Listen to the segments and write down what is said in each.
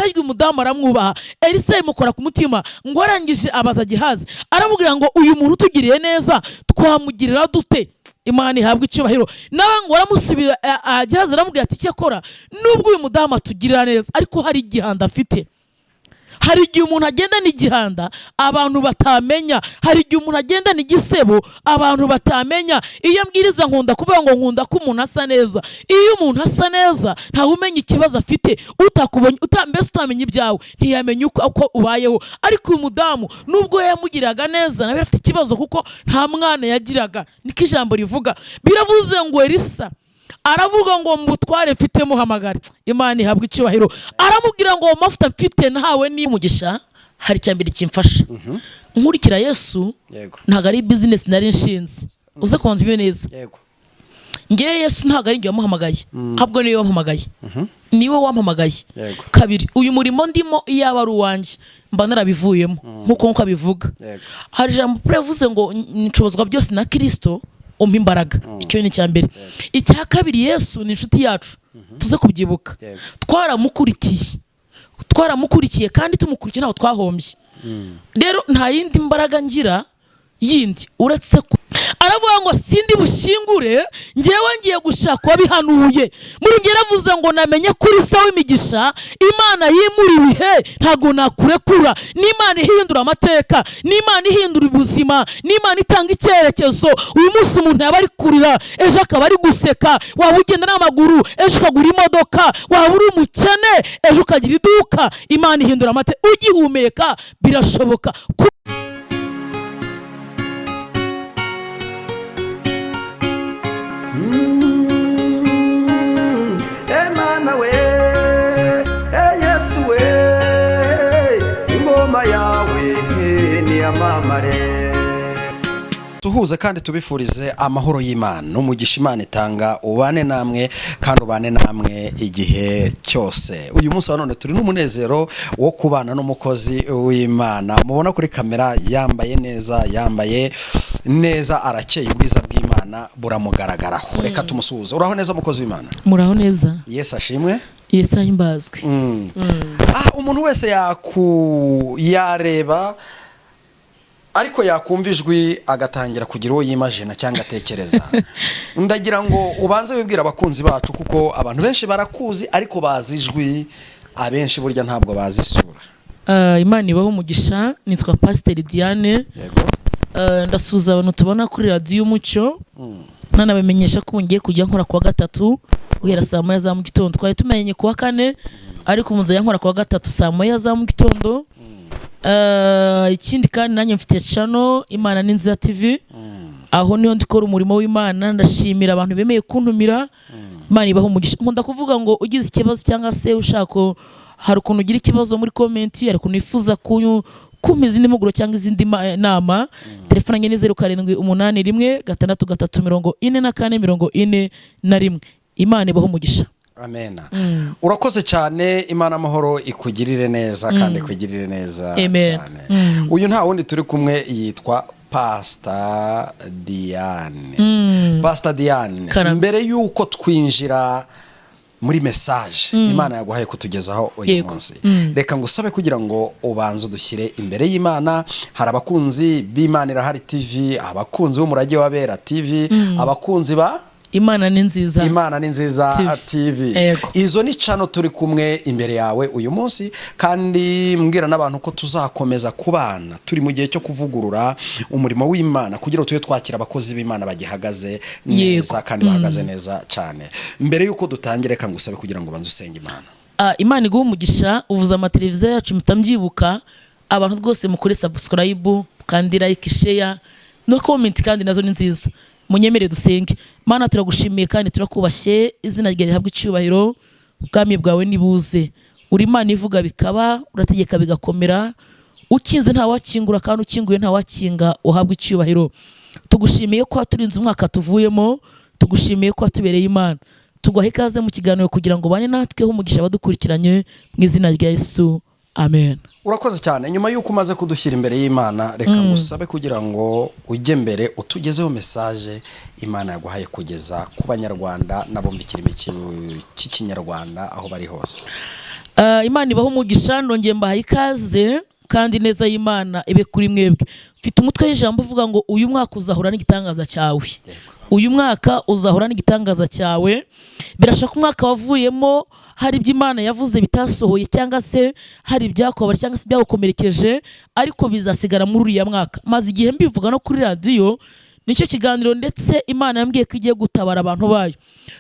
Hajwe umudamu aramwubaha. Elisa imukora ku mutima ngo arangije abaza Gehazi aramubwira ngo uyu muntu utugiriye neza twamugirira dute? Imana ihabwa icyubahiro. Nawe ngo aramusubira Gehazi aramubwira ati cyakora nubwo uyu mudamu atugirira neza ariko hari igihanda afite. Hari igihe umuntu agenda n'igihanda abantu batamenya, hari igihe umuntu agenda n'igisebo abantu batamenya. Iyo mbwiriza nkunda kuvuga ngo nkunda ko umuntu asa neza. Iyo umuntu asa neza ntawe umenya ikibazo afite, utakubonye mbese utamenya ibyawe ntiyamenya uko ubayeho. Ariko uyu mudamu nubwo yamugiraga neza nawe afite ikibazo kuko nta mwana yagiraga. Niko ijambo rivuga. Biravuze ngo Elisa aravuga ngo mutware mfite muhamagara. Imana ihabwa icyubahiro. Aramubwira ngo mafuta mfite ntawe ni umugisha. Hari cyambere kimfasha nkurikira Yesu ntago ari business nari nshinze. Uze kubanza ibyo neza. Ngiye Yesu ntago ari ngiye wamuhamagaye, ahubwo niwe wamuhamagaye. Niwe wamuhamagaye. Kabiri uyu murimo ndimo iyaba ari uwanjye mba narabivuyemo nkuko abivuga. Hari jambo prevuze ngo ncobozwa byose na Kristo umpa imbaraga. Icyo ni cyambere. Icya kabiri Yesu ni inshuti yacu. Tuze kubyibuka. Twaramukurikiye kandi tumukurikiye ntaho twahombye. Rero nta yindi mbaraga ngira yindi uretse aravuga ngo sindi bushingure ngewe ngiye gushaka wabihanuye. Muri ngiye ravuze ngo namenye kuri sawa imigisha Imana yimura ibihe ntago nakurekura. N'Imana ihindura amateka, n'Imana ihindura ubuzima, n'Imana itanga icyerekezo. Uyu munsi umuntu yaba ari kurira ejo akaba ari guseka. Waba ugenda n'amaguru ejo ukagura imodoka, waba uri umukene ejo ukagira iduka. Imana ihindura amateka. Ugihumeka birashoboka. Emana we, Yesu we, ingoma yawe ni amamare. Tuhuze kandi tubifurize amahoro y'Imana n'umugisha Imana itanga ubane namwe kandi ubane namwe igihe cyose. Uyu munsi wa none turi n'umunezero wo kubana n'umukozi w'Imana. Mubona kuri kamera yambaye neza arakeye, ubwiza bw'Imana buramugaragaraho. Reka tumusuhuze. Uraho neza mukozi w'Imana? Muraho neza. Yesu ashimwe. Yesu ahimbazwe. Umuntu wese yareba ariko yakumva ijwi agatangira kugira uwo yimajina cyangwa atekereza. Ndagira ngo ubanze wibwira abakunzi bacu kuko abantu benshi barakuzi ariko bazi ijwi, abenshi burya ntabwo bazi isura. Imana ibaho umugisha. Nitwa Pastor Diane. Ndasuza abantu tubona kuri radio Umucyo. Nanabamenyesha ko ngiye kujya nkora kuwa gatatu guhera saa 9 za mu gitondo. Twari tumenye kuwa kane ariko muzaye nkora kuwa gatatu saa 9 za mu gitondo. Ikindi kandi nanjye mfite channel Imana ni Nziza TV. Aho niho ndikora umurimo w'Imana. Ndashimira abantu bemeye kuntumira. Imana ibaho umugisha. Nkunda kuvuga ngo ugize ikibazo cyangwa se ushaka hari ukuntu ugira ikibazo muri comment, hari ukuntu ifuza kumpa izindi muguro cyangwa izindi nama, telefone yanjye ni 0781634441. Imana ibaho umugisha. Amen. Urakoze cyane. Imana amahoro ikugirire neza kandi ikugirire neza cyane. Uyu nta wundi turi kumwe yitwa Pastor Diane. Pastor Diane, mbere yuko twinjira muri message Imana yaguhaye kutugezaho uyu munsi, reka ngusabe kugira ngo ubanze udushyire imbere y'Imana. Hari abakunzi b'Imana Irahari TV, abakunzi b'Umurage w'Abera TV, abakunzi ba Imana ni Nziza TV. Izo ni channel turi kumwe imbere yawe uyu munsi, kandi mbwira n'abantu ko tuzakomeza kubana turi mu gihe cyo kuvugurura umurimo w'Imana kugira tujye twakira abakozi b'Imana bagihagaze neza kandi bahagaze neza cyane. Mbere yuko dutangira reka ngusabe kugira ngo banze usenge Imana. Imana iguha umugisha. Uvuza amateleviziyo yacu mutamubyibuka, abantu rwose mukore subscribe kandi like, share no comment, kandi nazo ni nziza. Munyemere dusenge. Mana turagushimiye kandi turakubashye, izina ryawe rihabwe icyubahiro, ubwami bwawe nibuze. Uri Imana ivuga bikaba, urategeka bigakomera. Ukinze nta wakingura kandi ukinguye nta wakinga, uhabwe icyubahiro. Tugushimiye ko turinze umwaka tuvuyemo, tugushimiye ko tubereye Imana. Tuguha ikaze mu kiganiro kugira ngo bane natwe umugisha badukurikiranye mu izina rya Yesu. Amen. Urakoze cyane. Nyuma yuko umaze kudushyira imbere y'Imana, reka ngusabe kugira ngo ujye mbere utugezeho message Imana yaguhaye kugeza ku banyarwanda n'abumvikira imikino cy'ikinyarwanda aho bari hose. Imana ibaho umugisha, nongeye mbahaye ikaze kandi neza y'Imana ibe kuri mwebwe. Mfite umutwe w'ijambo uvuga ngo uyu mwaka uzahura n'igitangaza cyawe. Uyu mwaka uzahura n'igitangaza cyawe. Birashaka umwaka wavuyemo hari ibyo Imana yavuze bitasohoye, cyangwa se hari ibyakobara cyangwa se byagukomerekeje, ariko bizasigara muri uriya mwaka. Maze igihe mbivuga no kuri radio, nicyo kiganiro ndetse Imana yambwiye ko igiye gutabara abantu bayo.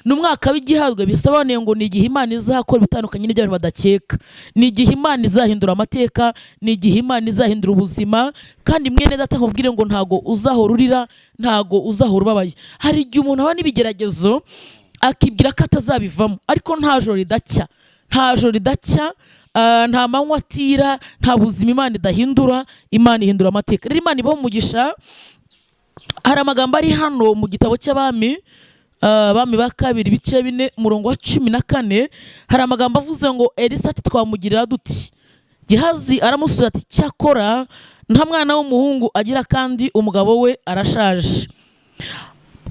N'umwaka w'igihabwa bisobanuye ngo ni igihe Imana izakora bitandukanye n'ibyo abantu badakeka. Ni igihe Imana izahindura amateka, ni igihe Imana izahindura ubuzima, kandi mwene data nkubwire ngo ntago uzahora urira, ntago uzahora ubabaye. Hari igihe umuntu aba n'ibigeragezo akibwira ko atazabivamo, ariko nta joro ridacya, nta joro ridacya, nta manywa atira, nta buzima Imana idahindura. Imana ihindura amateka. Rero Imana ibaho umugisha. Hari amagambo ari hano mu gitabo cy'Abami, Abami ba kabiri ibice 4 umurongo wa 14. Hari amagambo avuze ngo Elisa ati twamugirira duti. Gehazi aramusubiza ati cyakora nta mwana w'umuhungu agira kandi umugabo we arashaje.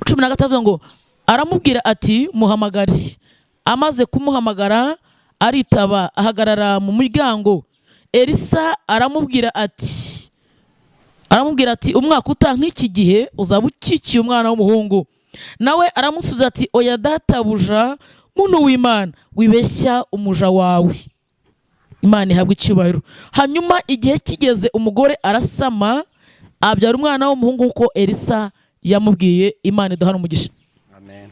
13 avuga ngo aramubwira ati muhamagare. Amaze kumuhamagara aritaba, ahagarara mu muryango. Elisa aramubwira ati umwaka utanka iki gihe uzaba ukikiye umwana w'umuhungu. Nawe aramusubiza ati oya databuja muntu w'Imana, wibeshya umuja wawe. Imana ihabwa icyubahiro. Hanyuma igihe kigeze umugore arasama, abyara umwana w'umuhungu uko Elisa yamubwiye. Imana iduhana umugisha. Amen.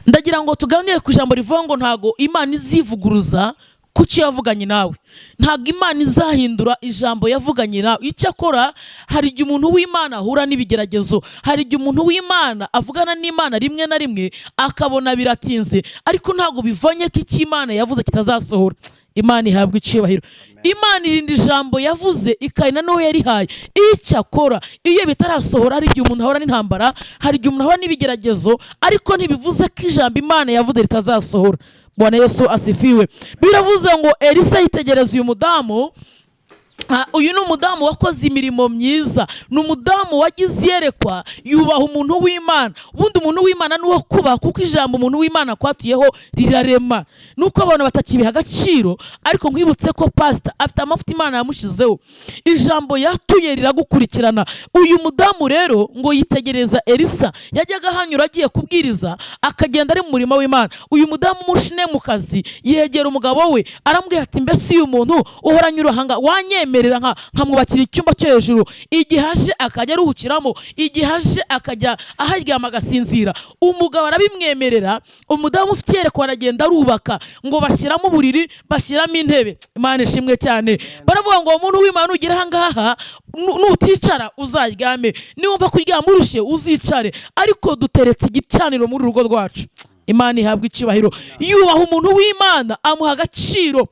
Ndagira ngo tuganire ku ijambo rivuga ngo ntago Imana izivuguruza kuki yavuganye nawe. Ntago Imana izahindura ijambo yavuganye nawe. Icyakora hari igihe umuntu w'Imana ahura n'ibigeragezo, hari igihe umuntu w'Imana avugana n'Imana rimwe na rimwe akabona biratinze, ariko ntago bivanye ko icyo Imana yavuze kitazasohora. Imana ihabwa icyubahiro. Imana irinda ijambo yavuze ikayina n'uwo yarihaye. Icyakora iyo bitarasohora, hari igihe umuntu ahora n'intambara, hari igihe umuntu ahora n'ibigeragezo, ariko ntibivuze ko ijambo Imana yavuze ritazasohora. Bwana Yesu asifiwe. Biravuze ngo Elisa yitegereza uyu mudamu. Uyu ni umudamu wakoze imirimo myiza, ni umudamu wagize yerekwa, yubaha umuntu w'Imana. Ubundi umuntu w'Imana nuwo kubaha, kuko ijambo umuntu w'Imana kwatuyeho rirarema. Nuko abantu batakibiha agaciro, ariko nkwibutse ko pastor afite amafuta Imana yamushizeho. Ijambo yatuye riragukurikirana. Uyu mudamu rero ngo yitegereza Elisa, yajyaga hanyura agiye kubwiriza, akagenda ari mu murimo w'Imana. Uyu mudamu mushine mu kazi yegera umugabo we, aramubwira ati mbese uyu muntu uhora nyuruhanga wanyemera nkamwubakira icyumba cyo hejuru, igihe aje akajya aruhukiramo, igihe aje akajya aharyama agasinzira. Umugabo arabimwemerera. Umudamu ufite yerekwa aragenda arubaka, ngo bashyiramo uburiri, bashyiramo intebe. Imana ishimwe cyane. Baravuga ngo umuntu w'Imana ugera aha ngaha nuticara uzaryame, niwumva kuryama urushye uzicare, ariko duteretse igicaniro muri urugo rwacu. Imana ihabwa icyubahiro. Yubaha umuntu w'Imana, amuha agaciro.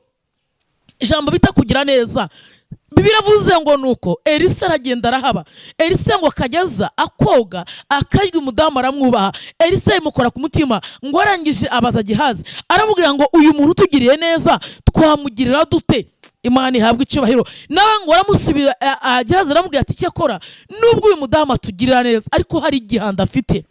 Ijambo bita kugira neza. Bibiliya ivuze ngo nuko Elisa aragenda arahaba. Elisa ngo akajyaza akoga, akarya umudamu aramwubaha. Elisa imukora ku mutima, ngo arangije abaza Gehazi, aramubwira ngo uyu muntu utugiriye neza twamugirira dute. Imana ihabwa icyubahiro. Nawe ngo aramusubira, Gehazi aramubwira ati cyakora nubwo uyu mudamu atugirira neza, ariko hari igihanda afite.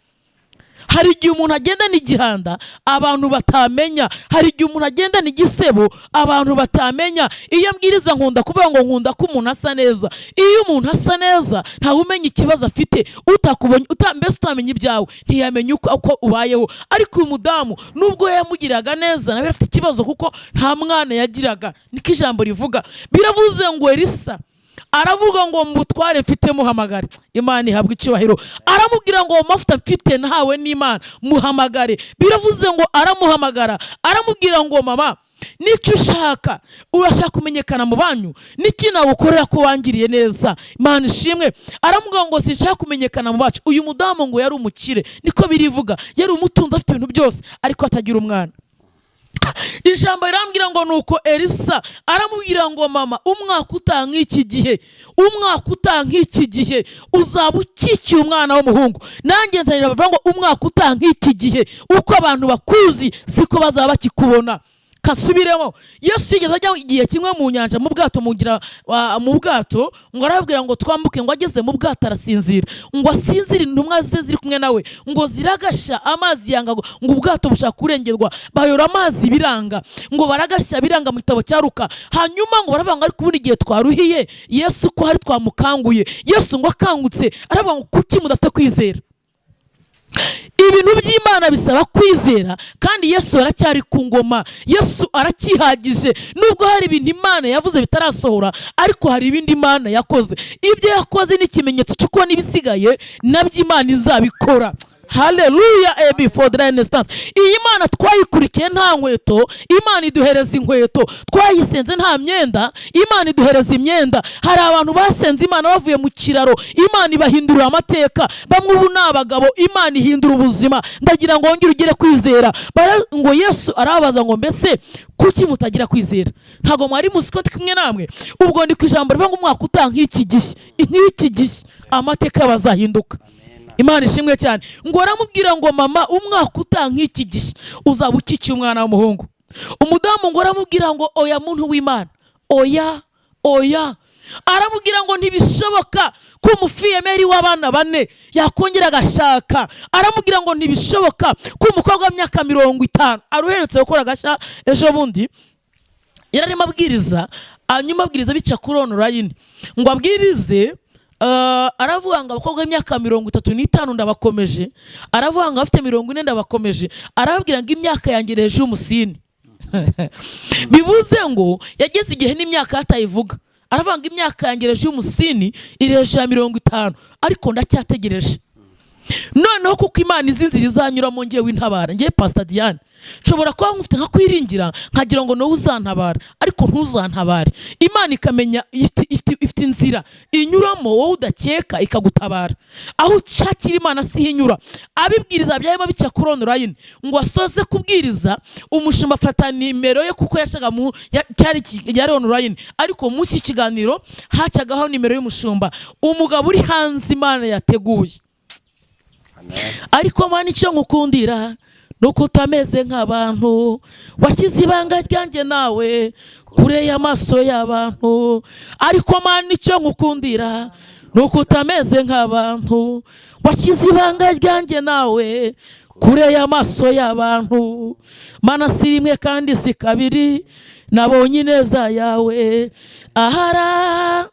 Hari igihe umuntu agenda n'igihanda abantu batamenya, hari igihe umuntu agenda n'igisebo abantu batamenya. Iyo mbwiriza nkunda kuvuga ngo nkunda ko umuntu asa neza. Iyo umuntu asa neza ntawe umenya ikibazo afite, utakubonye mbese utamenya ibyawe ntiyamenya uko ubayeho. Ariko uyu mudamu nubwo yamugiraga neza, nawe afite ikibazo kuko nta mwana yagiraga. Niko ijambo rivuga. Biravuze ngo Elisa aravuga ngo mutware mfite muhamagare. Imana ihabwa icyubahiro. Aramubwira ngo mafuta mfite nahawe n'Imana, muhamagare. Biravuze ngo aramuhamagara, aramubwira ngo mama, nicyo ushaka, urashaka kumenyekana mu banyu, niki nagukorera ko wangiriye neza. Imana ishimwe. Aramubwira ngo sinshaka kumenyekana mu bacu. Uyu mudamu ngo yari umukire, niko birivuga, yari umutunzi afite ibintu byose, ariko atagira umwana. Ijambo rirambwira ngo nuko Elisa aramubwira ngo mama, umwaka utanka iki gihe, umwaka utanka iki gihe uzaba ukikiye umwana w'umuhungu. Nanjye nzanira bavuga ngo umwaka utanka iki gihe, uko abantu bakuzi siko bazaba bakikubona. kasubiremo. Yesu yigeze ajya igihe kimwe mu nyanja mu bwato mu bwato ngo arababwira ngo twambuke, ngo ageze mu bwato arasinzira, ngo asinzire intumwa ze ziri kumwe nawe ngo ziragasha amazi yanga, ngo ubwato bushaka kurengerwa, bayora amazi biranga, ngo baragasha biranga mu gitabo cya Luka. Hanyuma ngo baravuga ngo ariko ubundi igihe twaruhiye Yesu ko hari twamukanguye. Yesu ngo akangutse aravuga ngo kuki mudafite kwizera? Ibintu by'Imana bisaba kwizera, kandi Yesu aracyari ku ngoma, Yesu aracyihagije. Nubwo hari ibintu Imana yavuze bitarasohora, ariko hari ibindi Imana yakoze. Ibyo yakoze ni ikimenyetso cy'uko n'ibisigaye nabyo Imana izabikora. Haleluya, before the instance. Iyi Mana twayikurikiye nta nkweto, Imana iduhereza inkweto. Twayisenze nta myenda, Imana iduhereza imyenda. Hari abantu basenze Imana bavuye mu kiraro, Imana ibahindurira amateka. Bamwe ubu ni abagabo, Imana ihindura ubuzima. Ndagira ngo wongere ugire kwizera. Ngo Yesu arabaza ngo mbese kuki mutagira kwizera? Ntago mwari muzi ko ndi kumwe namwe? Ubwo ndi ku ijambo rivuga ngo umwaka utaha nk'iki gihe amateka bazahinduka. Imana ishimwe cyane. Ngo aramubwira ngo mama, umwaka utaha nk'iki gihe uzaba ukikiye umwana w'umuhungu. Umudamu ngo aramubwira ngo oya muntu w'Imana, oya. Aramubwira ngo ntibishoboka ko umufiyemeri w'abana 4 yakongera agashaka. Aramubwira ngo ntibishoboka ko umukobwa w'imyaka 50 aruheretse gukora agashya ejo bundi yararimo abwiriza, hanyuma abwiriza bica kuri online ngo abwirize. Aravuga ngo abakobwa b'imyaka 35 ndabakomeje, aravuga ngo afite 40 ndabakomeje, arababwira ngo imyaka yangereje umusini. Bivuze ngo yageze igihe n'imyaka hatayivuga. Aravuga ngo imyaka yangereje umusini ireje 50, ariko ndacyategereje. Noneho kuko Imana izinzira izanyuramo ngiye w'intabara, ngiye Pastor Diane, nshobora kuba nkufite nka kwiringira nkagira ngo no uzantabara, ariko ntuzantabare. Imana ikamenya ifite inzira inyuramo wowe udakeka ikagutabara. Aho ushakira Imana sihinyura. Abibwiriza byarimo bica kuri online ngo asoze kubwiriza, umushumba afata nimero ye kuko yashaga mu cyari online, ariko mu kiganiro hacagaho nimero y'umushumba. Umugabo uri hanze Imana yateguye. Ariko Mana icyo nkukundira nuko utameze nk'abantu, washyize ibanga ryanjye nawe kure y'amaso y'abantu. Ariko Mana icyo nkukundira nuko utameze nk'abantu, washyize ibanga ryanjye nawe kure y'amaso y'abantu. Mana si rimwe kandi si kabiri nabonye ineza yawe, ahara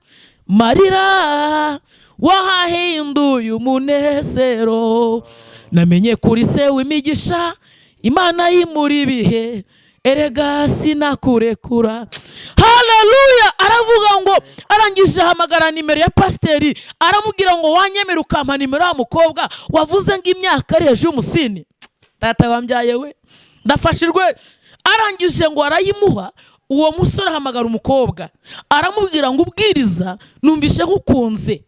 marira wahahinduye umunezero. Namenye kuri se w'imigisha, Imana y'imuri ibihe, erega sinakurekura. Haleluya. Aravuga ngo arangije hamagara nimero ya pasiteri, aramubwira ngo wanyemera ukampa nimero y'umukobwa wavuze ngo imyaka areje umusini. Tata wambyaye we, ndafashirwe. Arangije ngo arayimuha. Uwo musore ahamagara umukobwa, aramubwira ngo ubwiriza numvishe nkukunze,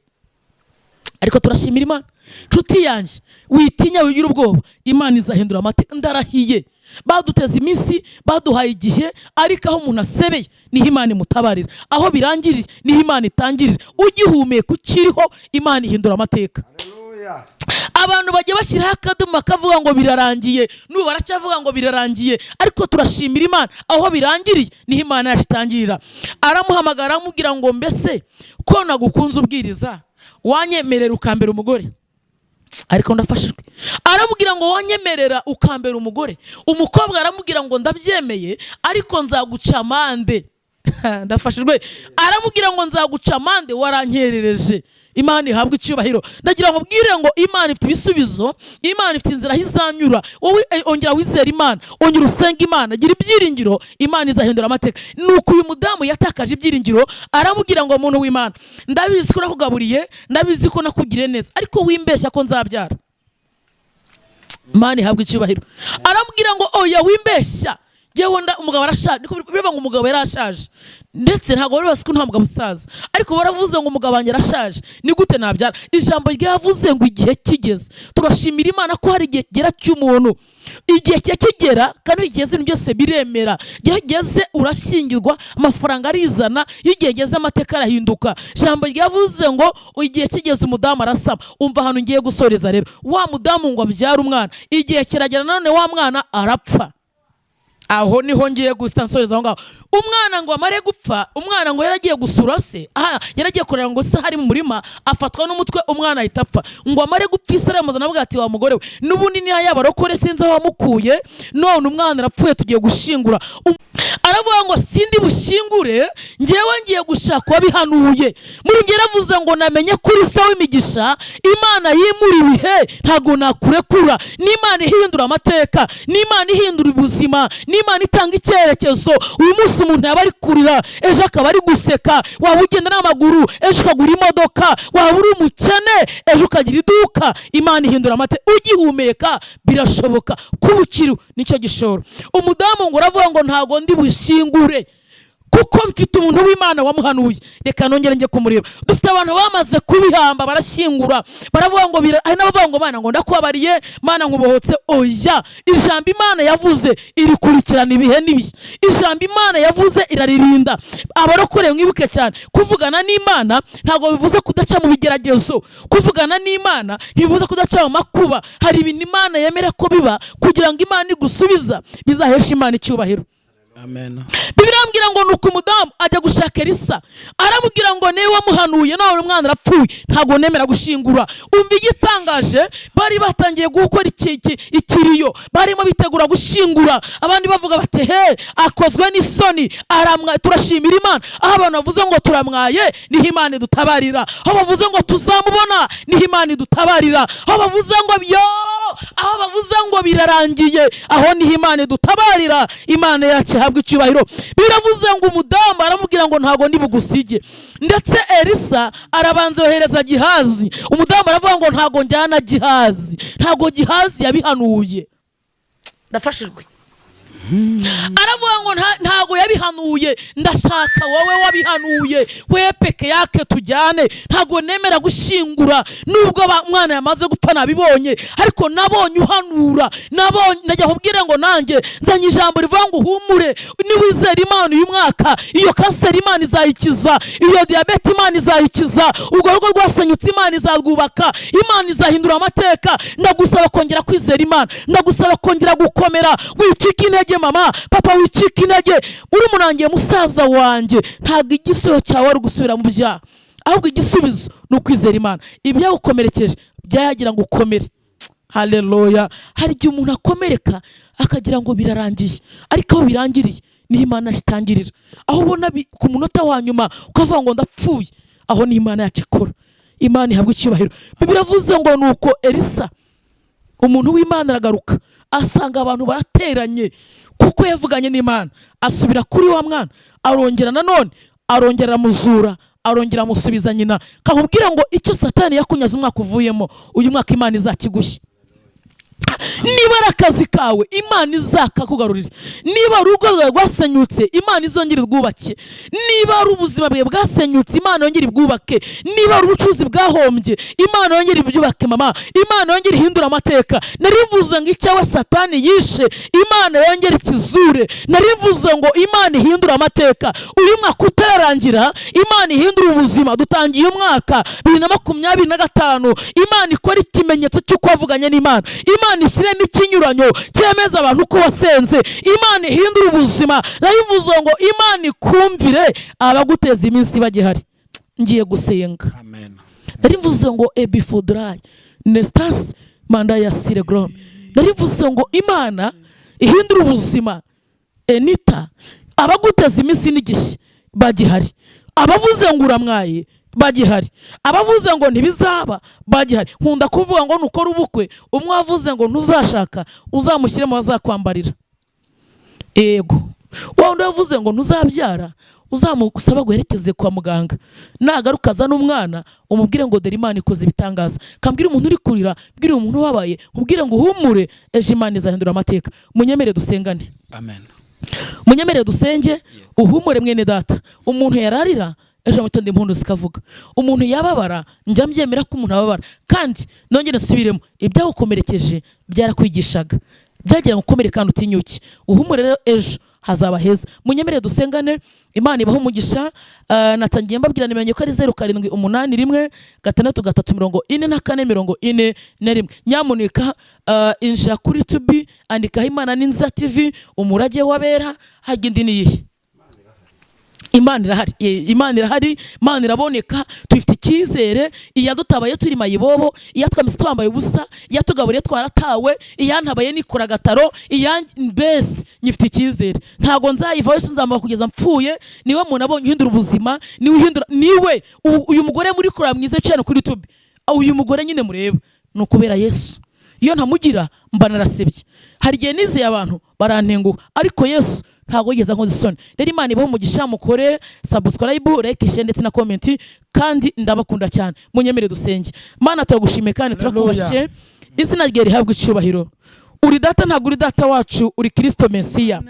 ariko turashimira Imana. Nshuti yanjye witinya wigira ubwoba, Imana izahindura amateka. Ndarahiye baduteza iminsi, baduhaye igihe, ariko aho umuntu asebeye niho Imana imutabarira, aho birangirira niho Imana itangirira. Ugihumeka ukiriho Imana ihindura amateka. Haleluya. Abantu bajye bashyiraho akadomo kavuga ngo birarangiye, n'ubu baracyavuga ngo birarangiye, ariko turashimira Imana aho birangiriye niho Imana yashitangirira. Aramuhamagara aramubwira ngo mbese ko nagukunze ubwiriza wanyemerera ukambera umugore? Ariko ndafashijwe. Aramubwira ngo wanyemerera ukambera umugore. Umukobwa aramubwira ngo ndabyemeye, ariko nzaguca amande. Ndafashijwe. Aramubwira ngo nzaguca amande warankerereje. Imana ihabwa icyubahiro. Ndagira ngo bwire ngo Imana ifite ibisubizo, Imana ifite inzira hizanyura. Wowe ongera wizera Imana, ongera usenga Imana, gira ibyiringiro, Imana izahindura amateka. Nuko uyu mudamu yatakaje ibyiringiro, aramubwira ngo muntu w'Imana, ndabizi ko nakugaburiye, ndabizi ko nakugiriye neza, ariko wimbeshya ko nzabyara. Imana ihabwa icyubahiro. Aramubwira ngo oya wimbeshya, jewe umugabo arashaje. Niko bivuga ngo umugabo yarashaje, ndetse ntago bari bazi ko nta mugabo usaza, ariko baravuze ngo umugabo wanjye arashaje, ni gute nabyara? Ijambo ryavuze ngo igihe kigeze. Turashimira Imana ko hari igihe kigera cy'umuntu, igihe kigera kandi igihe ibintu byose biremera. Igihe kigeze urashyingirwa, amafaranga arizana, igihe kigeze amateka arahinduka. Ijambo ryavuze ngo igihe kigeze umudamu arasama. Umva hano ngiye gusoreza rero, wa mudamu ngo abyara umwana, igihe kiragera none wa mwana arapfa. aho niho ngiye gustansoreza aho ngaho. Umwana ngo amare gupfa, umwana ngo yaragiye gusura se, yaragiye kurera ngo se hari mu murima, afatwa n'umutwe, umwana ahita apfa. Ngo amare gupfa ise aramuza navuga ati wa mugore we, n'ubundi ni yabarokore sinzi aho wamukuye, none umwana arapfuye tugiye gushingura. Aravuga ngo sindi bushingure, ngewe ngiye gushaka wabihanuye. Muri ngiye ravuze ngo namenye kuri se w'imigisha, Imana yimura ibihe ntago nakurekura. N'Imana ihindura amateka, n'Imana ihindura ubuzima, n'Imana itanga icyerekezo. Uyu munsi umuntu yaba ari kurira, ejo akaba ari guseka. Waba ugenda n'amaguru, ejo ukagura imodoka. Waba uri umukene, ejo ukagira iduka. Imana ihindura amateka. Ugihumeka birashoboka. Kubukiru nicyo gishoro. Umudamu ngo aravuga ngo ntago ndi bushingure kuko mfite umuntu w'Imana wamuhanuye. Reka nongere nje kumureba. Dufite abantu bamaze kubihamba barashingura, baravuga ngo ari n'abavuga ngo Mana ngo ndakwabariye, Mana nkubohotse. Oya, ijambo Imana yavuze irikurikirana ibihe n'ibihe. Ijambo Imana yavuze iraririnda. Abarokore mwibuke cyane, kuvugana n'Imana ntago bivuze kudaca mu bigeragezo. Kuvugana n'Imana ntibivuze kudaca mu makuba. Hari ibintu Imana yemera ko biba kugira ngo Imana igusubiza bizahesha Imana icyubahiro. Amen. Bibiliya ambwira ngo nuko umudamu ajya gushaka Elisa, aramubwira ngo niwe wamuhanuye none umwana arapfuye, ntago nemera gushingura. Umva igitangaje, bari batangiye gukora ikiriyo, barimo bitegura gushingura. Abandi bavuga bati akozwe n'isoni, turashimira Imana. Aho abantu bavuze ngo turamwaye niho Imana idutabarira. Aho bavuze ngo tuzamubona niho Imana idutabarira. Aho bavuze ngo aho bavuze ngo birarangiye, aho niho Imana idutabarira. Imana yacu habwa icyubahiro. Biravuze ngo umudamu aramubwira ngo ntago ndi bugusige. Ndetse Elisa arabanza yohereza Gihazi. Umudamu aravuga ngo ntago njyana Gihazi, ntago Gihazi yabihanuye. Ndafashijwe. Aravuga ngo ntago yabihanuye, ndashaka wowe wabihanuye, we peke yake tujyane. Ntago nemera gushingura nubwo mwana yamaze gupfa nabibonye, ariko nabonye uhanura. Nabonye najya kubwira ngo nanjye nzanye ijambo rivuga ngo uhumure, niwizera Imana uyu mwaka iyo kanseri Imana izayikiza, iyo diabete Imana izayikiza, ubwo rugo rwasenyutse Imana izarwubaka, Imana izahindura amateka. Ndagusaba kongera kwizera Imana, ndagusaba kongera gukomera, wicika intege mama, papa wicika intege. Uri munangiye musaza wanjye, ntabwo igisubizo cyawe ari gusubira mu byaha, ahubwo igisubizo ni ukwizera Imana. Ibyagukomerekeje byayagira ngo ukomere. Haleluya. Hari igihe umuntu akomereka akagira ngo birarangiye, ariko aho birangiriye ni Imana itangirira. Aho ubona ku munota wa nyuma ukavuga ngo ndapfuye, aho ni Imana yacu ikora. Imana ihabwa icyubahiro. Bibiliya iravuze ngo nuko Elisa umuntu w'Imana aragaruka, asanga abantu barateranye kuko yavuganye n'Imana. Asubira kuri wa mwana, arongera nanone, arongera amuzura, arongera amusubiza nyina. Kakubwira ngo icyo Satani yakunyaze umwaka uvuyemo, uyu mwaka Imana izakigushya. Niba ari akazi kawe Imana izakakugarurira. Niba ari urugo rwawe rwasenyutse Imana izongera irwubake. Niba ari ubuzima bwawe bwasenyutse Imana yongera ibwubake. Niba ari ubucuruzi bwahombye Imana yongera ibyubake mama. Imana yongera ihindura amateka. Narivuze ngo icyawe Satani yishe Imana yongera ikizure. Narivuze ngo Imana ihindura amateka. Uyu mwaka utararangira Imana ihindura ubuzima. Dutangiye umwaka 2025 Imana ikora ikimenyetso cy'uko wavuganye n'Imana. Imana ishyiremo ikinyuranyo cyemeza abantu ko wasenze. Imana ihindura ubuzima. Narivuze ngo Imana ikumvire abaguteza iminsi bagihari. Ngiye gusenga. Amen. Narivuze ngo ebifodray nestas manda ya siregrom. Narivuze ngo Imana ihindura ubuzima. Enita abaguteza iminsi n'igihe bagihari. Abavuze ngo uramwaye bagihari. Abavuze ngo ntibizaba bagihari. Nkunda kuvuga ngo nukora ubukwe, umwe avuze ngo ntuzashaka uzamushyire mu bazakwambarira. Ego. Wundi yavuze ngo ntuzabyara uzamusaba guherekeze kwa muganga. Nagaruka azana umwana umubwire ngo dore Imana ikoze ibitangaza. Kambwira umuntu uri kurira, bwira umuntu wabaye, ubwire ngo uhumure, ejo Imana izahindura amateka. Munyemere dusengane. Amen. Munyemere dusenge, uhumure mwene data. Umuntu yararira ejo mutonde impundu zikavuga. Umuntu yababara njya mbyemera ko umuntu ababara, kandi nongere nsubiremo ibyagukomerekeje byarakwigishaga, byagira ngo ukomere kandi utinyuke. Uhumure rero ejo hazaba heza. Munyemerere dusengane. Imana ibaho umugisha. Natangiye mbabwira nimenye ko ari 0781634341. Nyamuneka injira kuri YouTube andikaho Imana Ninza TV, umurage w'abera. Hagindi niyihe Imana irahari, Imana irahari, Imana iraboneka. Tufite icyizere. Iyadutabaye turi mayibobo, iyatwamise twambaye ubusa, iyatugaburiye twaratawe, iyantabaye nikora gataro, mbese nyifite icyizere. Ntago nzayivaho Yesu nzamara kugeza mpfuye. Niwe muntu abonye uhindura ubuzima, niwe uyu mugore muri kora mwiza cyane kuri YouTube. Uyu mugore nyine mureba no kubera Yesu. Iyo ntamugira mba narasebye. Hari gihe nizeye abantu barantenguka, ariko Yesu ntago yigeze nkoze isoni. Rero Imana ibaho umugisha, mukore subscribe, like, share ndetse na comment, kandi ndabakunda cyane. Munyemere dusenge. Mana turagushimiye kandi turakubashye. Izina rye rihabwe icyubahiro. Uri data, ntago uri data wacu, uri Kristo Mesiya.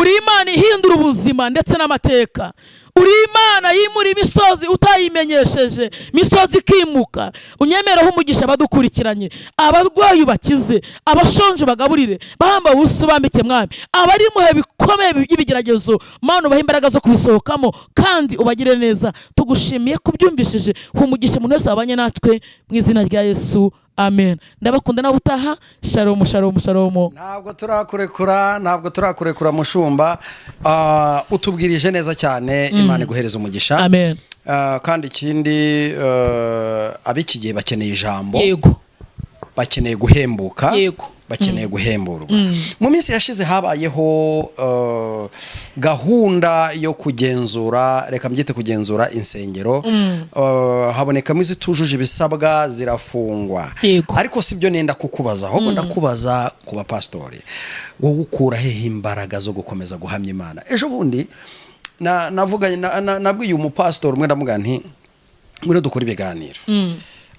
Uri Imana ihindura ubuzima ndetse n'amateka. Uri Imana yimura imisozi utayimenyesheje, misozi kimuka. Unyemereho umugisha badukurikiranye, abarwayi bakize, abashonje bagaburire, bahamba ubusa bambike mwami, abari muhe bikomeye y'ibigeragezo Mana ubahe imbaraga zo kubisohokamo kandi ubagire neza. Tugushimiye kubyumvishije. Umugisha umuntu wese abanye natwe mu izina rya Yesu. Amen. Ndabakunda nawe utaha. Shalom shalom shalom. Ntabwo turakurekura mushumba. Utubwirije neza cyane. Imana iguhereza umugisha. Amen. Kandi ikindi abiki gihe bakeneye ijambo. Yego. Bakeneye guhembuka. Yego. Bakeneye guhemburwa. Mu minsi yashize habayeho gahunda yo kugenzura, reka mbyite kugenzura insengero. Habonekamo izitujuje ibisabwa zirafungwa. Ariko sibyo nenda kukubaza, ahubwo ndakubaza ku bapastori, wowe ukura hehe imbaraga zo gukomeza guhamya Imana? Ejo bundi navuganye nabwiye umupastori umwe, ndamubwira nti ngwino dukora ibiganiro.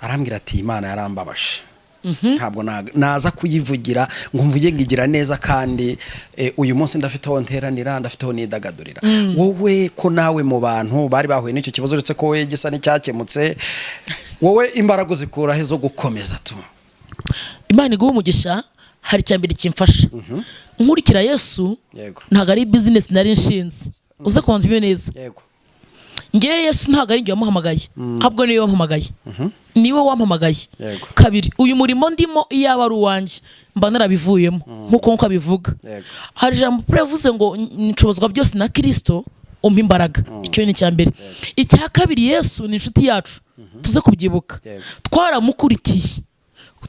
Arambwira ati Imana yarambabaje. Ntabwo naza kuyivugira ngo mvuge ngigira neza, kandi uyu munsi ndafiteho nteranira, ndafiteho nidagadurira. Wowe ko nawe mu bantu bari bahuye n'icyo kibazo, uretse ko we gisa n'icyakemutse, wowe imbaraga zikura he zo gukomeza tu? Imana iguha umugisha. Hari cyambere kimfasha. Nkurikira Yesu. Ntago ari business nari nshinze. Uze kubanza ibyo neza. Yego. Ngiye Yesu ntago ari ngiye wamuhamagaye, ahubwo niwe wampamagaye. Niwe wampamagaye. Kabiri, uyu murimo ndimo iyaba ari uwanjye mba narabivuyemo nkuko abivuga. Hari ijambo prevuze ngo ncobozwa byose na Kristo umpa imbaraga. Icyo ni cyambere. Icya kabiri, Yesu ni inshuti yacu. Tuze kubyibuka.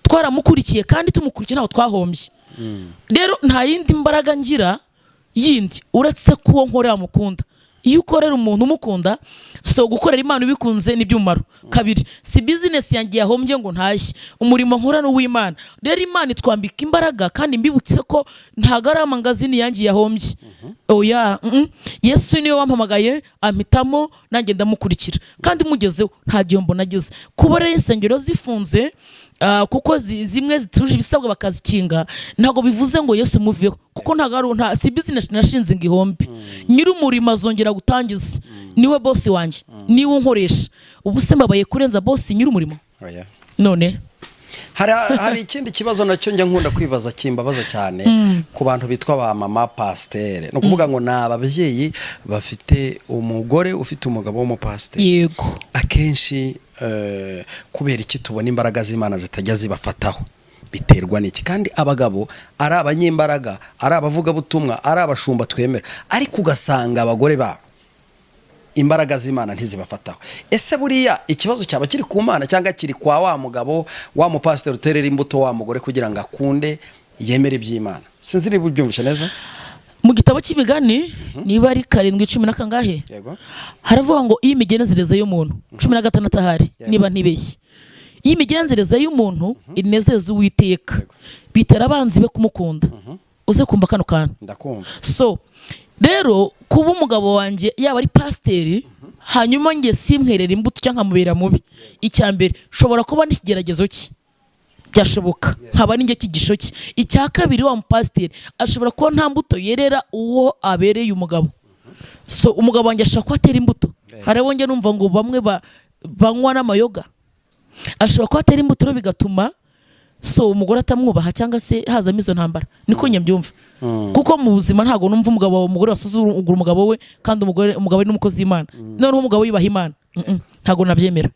Twaramukurikiye kandi tumukurikiye ntaho twahombye. Rero nta yindi mbaraga ngira yindi uretse ko nkorera mukunda. Iyo ukorera umuntu umukunda, so gukorera Imana ubikunze ni byumaro. Kabiri, si business yangiye yahombye ngo ntashye, umurimo nkora n'uw'Imana. Rero Imana itwambika imbaraga, kandi mbibutse ko ntago ari amangazini yangiye yahombye. Oya, Yesu niwe wampamagaye, ampitamo, nanjye ndamukurikira, kandi mugezeho nta gihombo nagize. Kuba rero insengero zifunze kuko zimwe zituje ibisabwa bakazikinga, ntago bivuze ngo Yesu muveho, kuko nta si business nashinze ngihombe. Nyiri umurimo azongera gutangiza. Niwe boss wanjye, niwe unkoresha. Ubu se mbabaye kurenza boss nyiri umurimo? None hari ikindi kibazo nacyo njya nkunda kwibaza, kimbabaza cyane ku bantu bitwa ba mama pasteur. No kuvuga ngo n'ababyeyi bafite umugore ufite umugabo w'umupasteur. Yego. Akenshi kubera iki tubona imbaraga z'Imana zitajya zibafataho? Biterwa n'iki? Kandi abagabo ari abanyembaraga, ari abavuga butumwa, ari abashumba twemera, ariko ugasanga abagore babo imbaraga z'Imana ntizibafataho. Ese buriya ikibazo cyaba kiri ku Mana cyangwa kiri kwa wa mugabo wa mupasteur uterera imbuto wa mugore kugira ngo akunde yemere iby'Imana? Sinzi niba ubyumvisha neza. Mu gitabo cy'Imigani niba ari 7:10 na kangahe, haravuga ngo iyi migenzereze y'umuntu 16 ahari niba ntibeshye. Iyi migenzereze y'umuntu inezeza Uwiteka, bitera abanzi be kumukunda. Uze kumva kano kantu? Ndakumva. So rero kuba umugabo wanjye yaba ari pasiteri, hanyuma nge simwerera imbuto cyangwa nkamubera mubi, icyambere shobora kuba n'ikigeragezo cye, byashoboka nkaba ninge kigisho cye. Icya kabiri, wa mupasiteri ashobora kuba nta mbuto yerera uwo abereye umugabo. So umugabo wanjye ashaka ko atera imbuto. Hari wonge numva ngo bamwe banywa n'amayoga, ashobora ko atera imbuto bigatuma so umugore atamwubaha cyangwa se hazamo izo ntambara niko nyambyumva kuko mu buzima ntago numva umugore wasuzugura umugabo we kandi umugabo ari n'umukozi w'Imana noneho umugabo yubaha Imana ntago nabyemera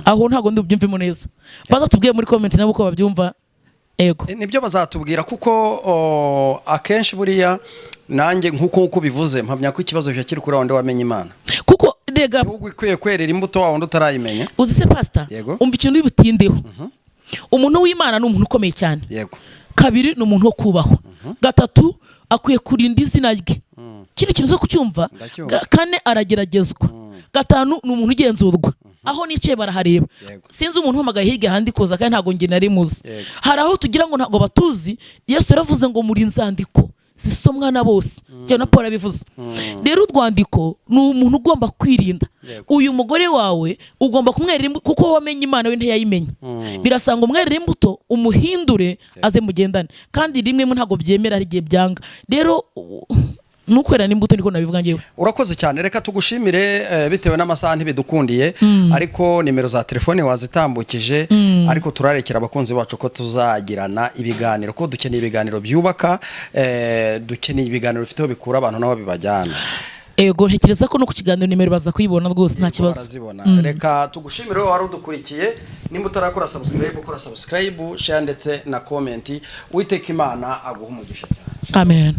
aho ntago ndibyumvemo neza bazatubwiye muri comment nabo ko babyumva ego nibyo bazatubwira kuko akenshi buriya nanjye nkuko bivuze mpamya ko ikibazo cyo kiri kuri wande wamenye Imana kuko rega n'ubwo ikwiye kwerera imbuto wawe utarayimenya uzi se pastor umva ikintu bibutindeho umuntu w'Imana ni umuntu ukomeye cyane yego kabiri ni umuntu wo kubahwa gatatu akwiye kurinda izina rye kiri kintu zo kucyumva kane arageragezwa gatanu ni umuntu ugenzurwa aho nicaye barahareba sinzi umuntu uhamagaye hirya handi koza kandi ntago nge nari muzi hari aho tugira ngo ntago batuzi Yesu yaravuze ngo muri nzandiko zisomwa na bose cyo na Paul abivuze rero urwandiko ni umuntu ugomba kwirinda uyu mugore wawe ugomba kumwerera kuko wamenye Imana we ntiyayimenye birasanga umwerera imbuto umuhindure aze mugendane kandi rimwe mu ntago byemera ari gihe byanga rero nukwera n'imbuto niko nabivuga ngewe urakoze cyane reka tugushimire bitewe n'amasaha ntibidukundiye ariko nimero za telefone wazitambukije ariko turarekera abakunzi bacu ko tuzagirana ibiganiro ko dukeneye ibiganiro byubaka dukeneye ibiganiro bifiteho bikura abantu nabo bibajyana ego ntekereza ko no ku kiganiro nimero baza kuyibona rwose nta kibazo reka tugushimire wari udukurikiye nimba utarakora subscribe ukora subscribe share ndetse na comment Uwiteka Imana aguha umugisha cyane amen.